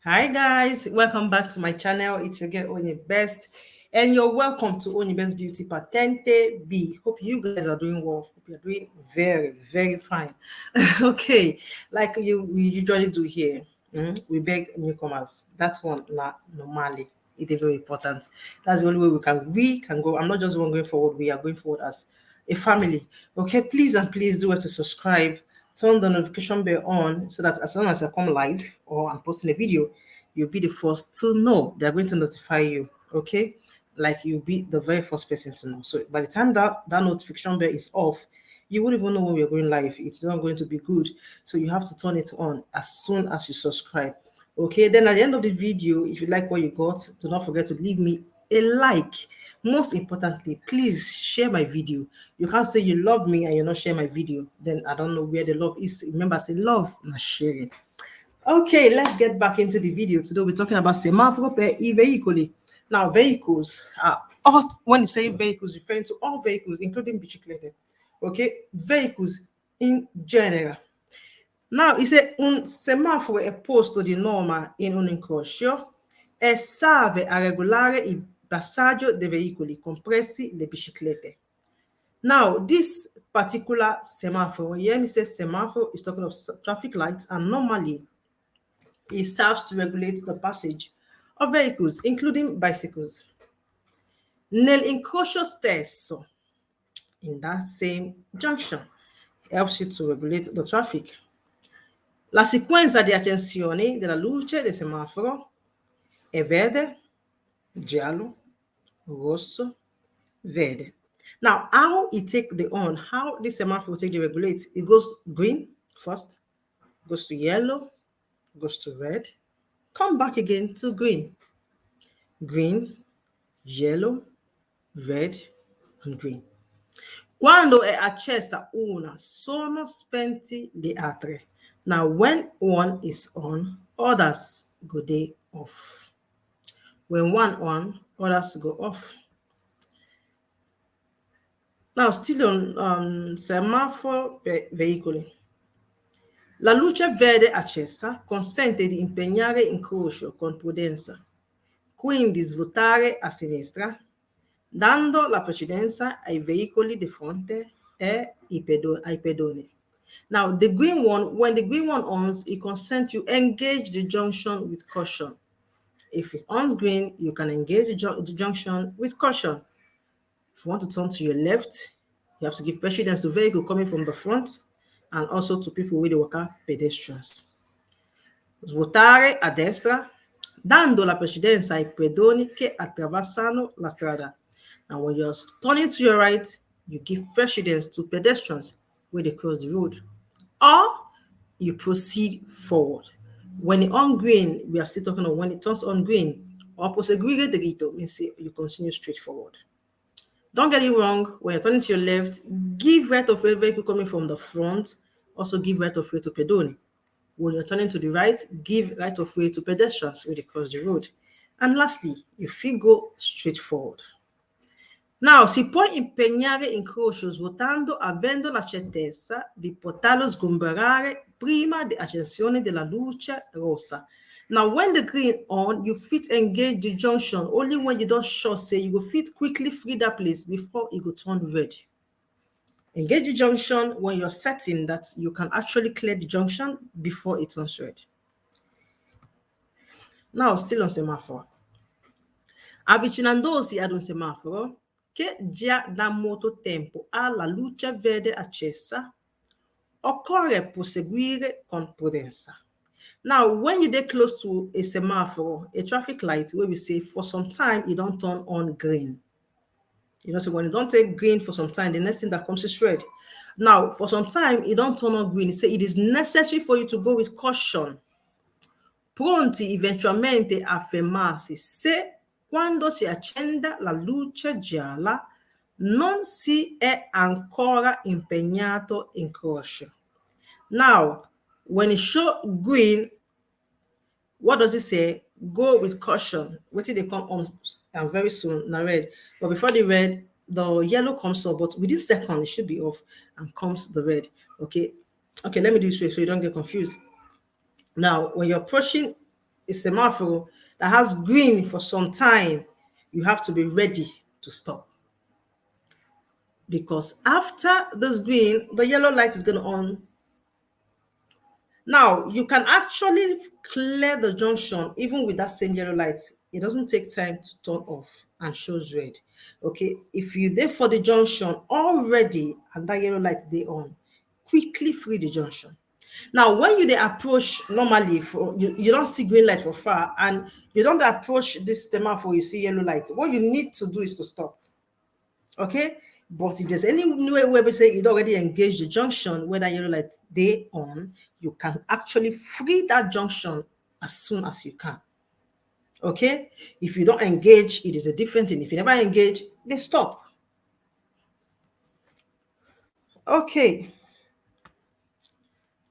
Hi guys, welcome back to my channel. It's your girl Onye Best, and you're welcome to Onye Best Beauty Patente B. Hope you guys are doing well. Hope you're doing very fine. Okay, like we usually do here, we beg newcomers. That's one normally. It is very important. That's the only way we can go. I'm not just one going forward. We are going forward as a family. Okay, please and please do it to subscribe, turn the notification bell on so that as soon as I come live or I'm posting a video, you'll be the first to know. They're going to notify you. Okay, like you'll be the very first person to know. So by the time that notification bell is off, you won't even know when we're going live. It's not going to be good. So you have to turn it on as soon as you subscribe. Okay, then at the end of the video, if you like what you got, do not forget to leave me a like. Most importantly, please share my video. You can't say you love me and you're not sharing my video. Then I don't know where the love is. Remember, say love, not sharing. Okay, let's get back into the video. Today we're talking about Semaforo per I Veicoli. Now, vehicles are all, when you say vehicles, referring to all vehicles, including biciclette. Okay, vehicles in general. Now, dice un semaforo è posto di norma in un incrocio e serve a regolare il passaggio dei veicoli, compresi le biciclette. Now, this particular semaphore, here me say semaphore is talking of traffic lights, and normally it serves to regulate the passage of vehicles, including bicycles. Nell'incrocio stesso, in that same junction, helps you to regulate the traffic. La sequenza di accensioni della luce del semaforo è verde, giallo, rosso, verde. Now, how it take the on, how this semaphore take the regulate, it goes green first, goes to yellow, goes to red, come back again to green. Green, yellow, red, and green. Quando è accesa una, sono spenti le altre. Now, when one is on, others go day off. When one on, others go off. Now, still on semaforo veicoli. La luce verde accesa consente di impegnare incrocio con prudenza, quindi svuotare a sinistra, dando la precedenza ai veicoli di fronte e ai pedoni. Now, the green one, when the green one ons, it consents you engage the junction with caution. If it on green, you can engage the junction with caution. If you want to turn to your left, you have to give precedence to vehicle coming from the front and also to people with the walker pedestrians. Svuotare a destra, dando la precedenza ai pedoni che attraversano la strada. And when you're turning to your right, you give precedence to pedestrians when they cross the road. Or you proceed forward. When it's on green, we are still talking about when it turns on green, or proseguire dritto means you continue straight forward. Don't get it wrong, when you're turning to your left, give right of way vehicle coming from the front, also give right of way to pedoni. When you're turning to the right, give right of way to pedestrians when they cross the road. And lastly, you feel go straight forward. Now, si può impegnare incrocio svuotando avendo la certezza di poterlo sgomberare prima dell'accensione della luce rossa. Now, when the green on, you fit engage the junction only when you don't sure say you go fit quickly free that place before it go turn red. Engage the junction when you're certain that you can actually clear the junction before it turns red. Now, still on semaforo. Avvicinandosi ad un semaforo che già da molto tempo ha la luce verde accesa, occorre proseguire con prudenza. Now, when you get close to a semaphore, a traffic light, where we say for some time, it don't turn on green. You know, so when you don't take green for some time, the next thing that comes is red. Now, for some time, it don't turn on green. It say it is necessary for you to go with caution. Pronti eventualmente a fermarsi se quando si accenda la luce gialla non si è ancora impegnato in croce. Now, when it show green, what does it say? Go with caution. Wait till they come on very soon, now red. But before the red, the yellow comes up, but within seconds, it should be off and comes the red. Okay, let me do this way so you don't get confused. Now, when you're approaching a semaphore that has green for some time, you have to be ready to stop. Because after this green, the yellow light is going to on. Now, you can actually clear the junction even with that same yellow light. It doesn't take time to turn off and shows red. Okay, if you there for the junction already and that yellow light they on, quickly free the junction. Now, when you they approach normally for you don't see green light for far and you don't approach this semaphore, you see yellow light. What you need to do is to stop. Okay, but if there's any way where we say it already engaged the junction where that yellow light they on, you can actually free that junction as soon as you can. Okay, if you don't engage, it is a different thing. If you never engage, they stop. Ok,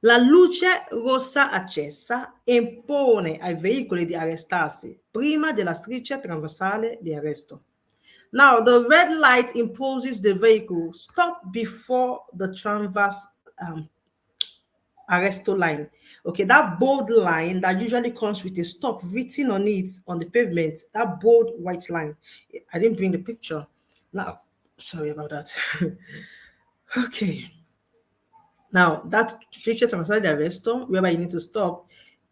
la luce rossa accesa impone ai veicoli di arrestarsi prima della striscia trasversale di arresto. Now, the red light imposes the vehicle stop before the transverse arresto line. Okay, that bold line that usually comes with a stop written on it on the pavement, that bold white line. I didn't bring the picture. Now, sorry about that. Okay. Now, that stretcher transversal arresto, whereby you need to stop,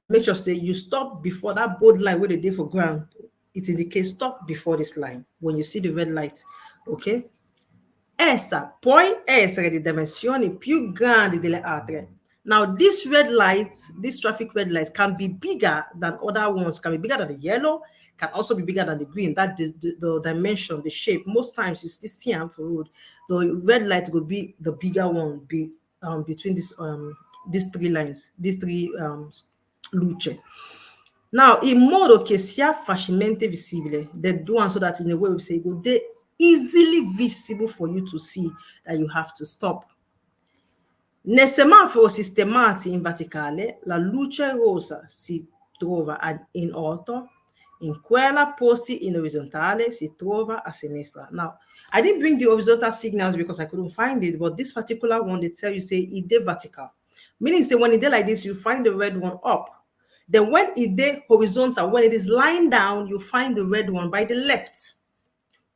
make sure say you stop before that bold line where they did for ground. It indicates stop before this line when you see the red light. Okay? Essa poi essere di dimensioni più grandi delle altre. Now, this red light, this traffic red light can be bigger than other ones, can be bigger than the yellow, can also be bigger than the green. That is the dimension, the shape. Most times you see for road, the red light would be the bigger one between these three lines, these three luce. Now, in modo che sia facilmente visibile, they do so that in a way we say they easily visible for you to see that you have to stop. Nel semaforo sistemati in verticale, la luce rossa si trova in alto, in quella posti in orizzontale si trova a sinistra. Now, I didn't bring the horizontal signals because I couldn't find it, but this particular one, they tell you, say, it is vertical. Meaning, say, when it is like this, you find the red one up. Then when it is horizontal, when it is lying down, you find the red one by the left.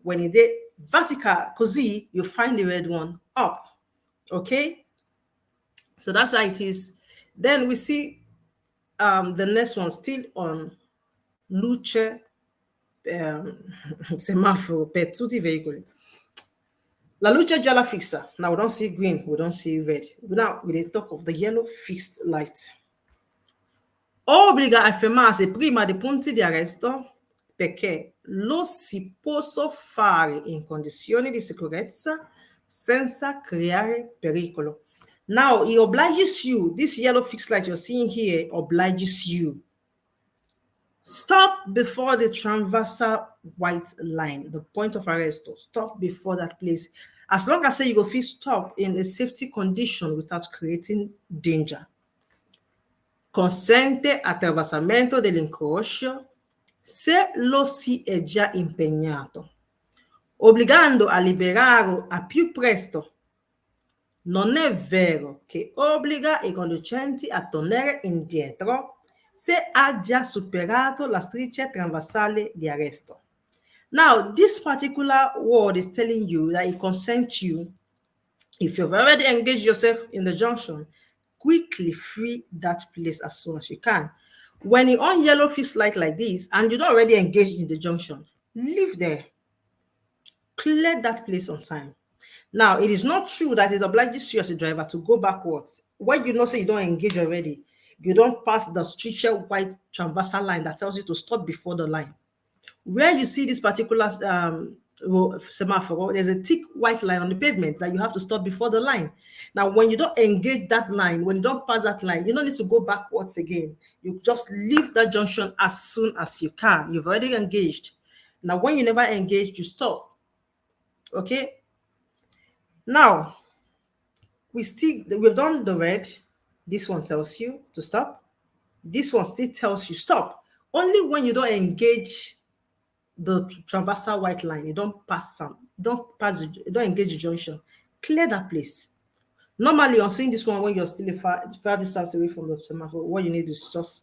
When it is vertical, così, you find the red one up. Okay? So that's how it is. Then we see the next one still on luce semaforo per tutti i veicoli. La luce gialla fixa. Now we don't see green, we don't see red. Now we talk of the yellow fixed light. Obbliga a fermarsi prima dei punti di arresto perché lo si possa fare in condizioni di sicurezza senza creare pericolo. Now, it obliges you, this yellow fixed light you're seeing here obliges you. Stop before the transversal white line, the point of arrest. Stop before that place. As long as you go fit stop in a safety condition without creating danger. Consente attraversamento dell'incrocio se lo si è già impegnato, obbligando a liberare a più presto. Non è vero che obbliga i conducenti a tornare indietro se ha già superato la striscia trasversale di arresto. Now, this particular word is telling you that it consents you, if you've already engaged yourself in the junction, quickly free that place as soon as you can. When you're on yellow fixed light like this and you don't already engage in the junction, leave there. Clear that place on time. Now, it is not true that it obliges you as a driver to go backwards. When you know say you don't engage already, you don't pass the stretcher white transversal line that tells you to stop before the line. Where you see this particular semaphore, there's a thick white line on the pavement that you have to stop before the line. Now, when you don't engage that line, when you don't pass that line, you don't need to go backwards again. You just leave that junction as soon as you can. You've already engaged. Now, when you never engage, you stop. Okay? Now, we've done the red. This one tells you to stop. This one still tells you stop. Only when you don't engage the transversal white line, you don't pass you don't engage the junction. Clear that place. Normally, on seeing this one, when you're still a far distance away from the semaphore, what you need is just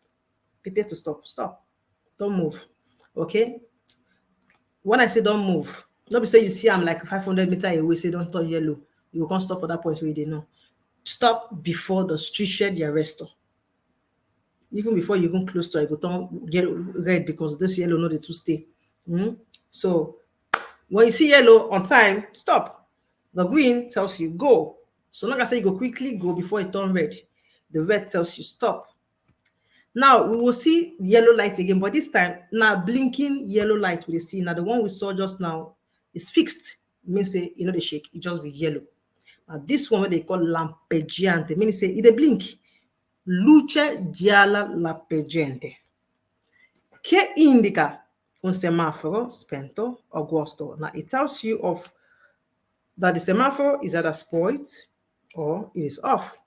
prepare to stop. Stop. Don't move. Okay? When I say don't move, not be say you see I'm like 500 meters away, say don't turn yellow. You can't stop for that point where you didn't know. Stop before the street shed the arrestor. Even before you even close to it, you go turn yellow red because this yellow no dey too stay. So when you see yellow on time, stop. The green tells you go. So like I say, you go quickly go before it turn red. The red tells you stop. Now we will see yellow light again, but this time now blinking yellow light we see. Now the one we saw just now is fixed. It means say you know the shake, it just be yellow. Now this one what they call lampeggiante, meaning say it blink. Luce gialla lampeggiante. Che indica un semaforo spento o gusto. Now it tells you of that the semaphore is either spoiled or it is off.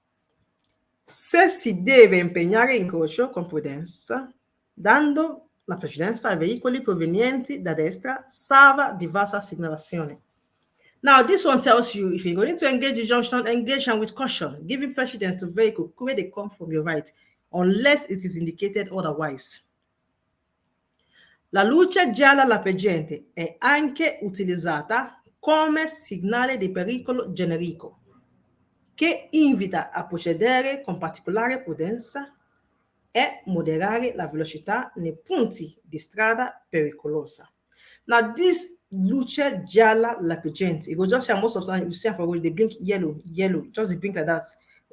Se si deve impegnare incrocio con prudenza, dando la precedenza ai veicoli provenienti da destra, salva diversa segnalazione. Now, this one tells you if you're going to engage the junction, engage them with caution, giving precedence to vehicle where they come from your right, unless it is indicated otherwise. La luce gialla lampeggiante è anche utilizzata come segnale di pericolo generico, che invita a procedere con particolare prudenza e moderare la velocità nei punti di strada pericolosa. Now, this luce gialla lampeggiante, it goes just here most of the time you see for where they blink yellow, just they blink like that.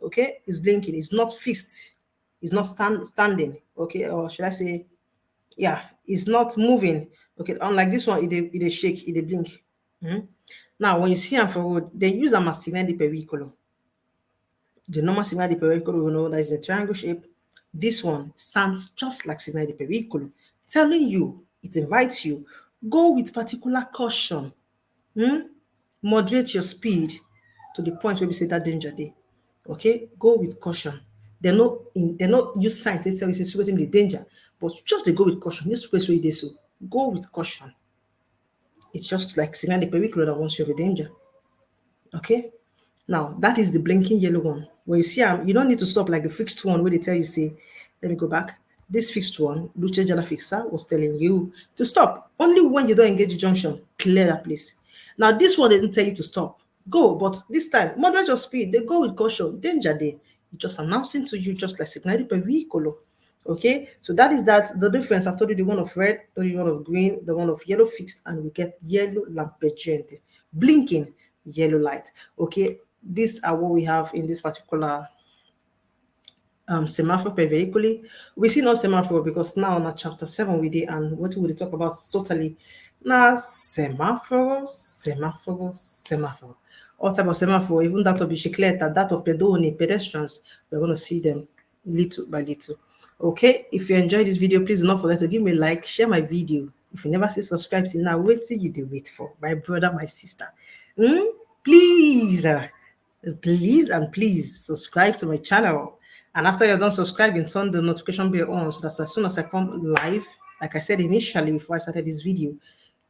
Okay, it's blinking, it's not fixed, it's not standing. Okay, or should I say, yeah, it's not moving. Okay, unlike this one, it shake, it blink. Now, when you see them for road, they use them as segnale di pericolo. The normal segnale di pericolo, you know, that is a triangle shape. This one stands just like segnale di pericolo, telling you, it invites you, go with particular caution. Moderate your speed to the point where we say that danger day. Okay, go with caution. They're not use science to tell you situation the danger, but just they go with caution. This place where they so go with caution. It's just like signal the pericolo that wants you of a danger. Okay, now that is the blinking yellow one. When you see you don't need to stop like the fixed one where they tell you say, let me go back. This fixed one, Luce Gialla Fixa, was telling you to stop. Only when you don't engage the junction, clear that place. Now, this one didn't tell you to stop. Go, but this time, moderate your speed. They go with caution. Danger day. It's just announcing to you, just like signal per veicolo. Okay, so that is the difference. I've told you the one of red, told you the one of green, the one of yellow fixed, and we get yellow lampeggiante, blinking yellow light. Okay, these are what we have in this particular Semaforo per Veicoli. We see no Semaforo because now in chapter 7 we did, and what we talk about totally now Semaforo. All type of Semaforo, even that of bicicletta, that of pedoni, pedestrians, we're going to see them little by little. Okay, if you enjoyed this video, please do not forget to give me a like, share my video. If you never see subscribe till now, wait till you do wait for my brother, my sister. Please subscribe to my channel. And after you're done subscribing, turn the notification bell on so that as soon as I come live, like I said initially before I started this video,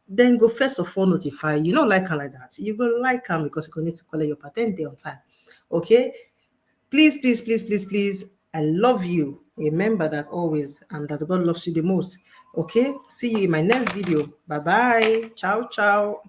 then go first of all notify you. Know, like like that. You go like them because you need to collect your patente on time. Okay? Please. I love you. Remember that always, and that God loves you the most. Okay? See you in my next video. Bye-bye. Ciao.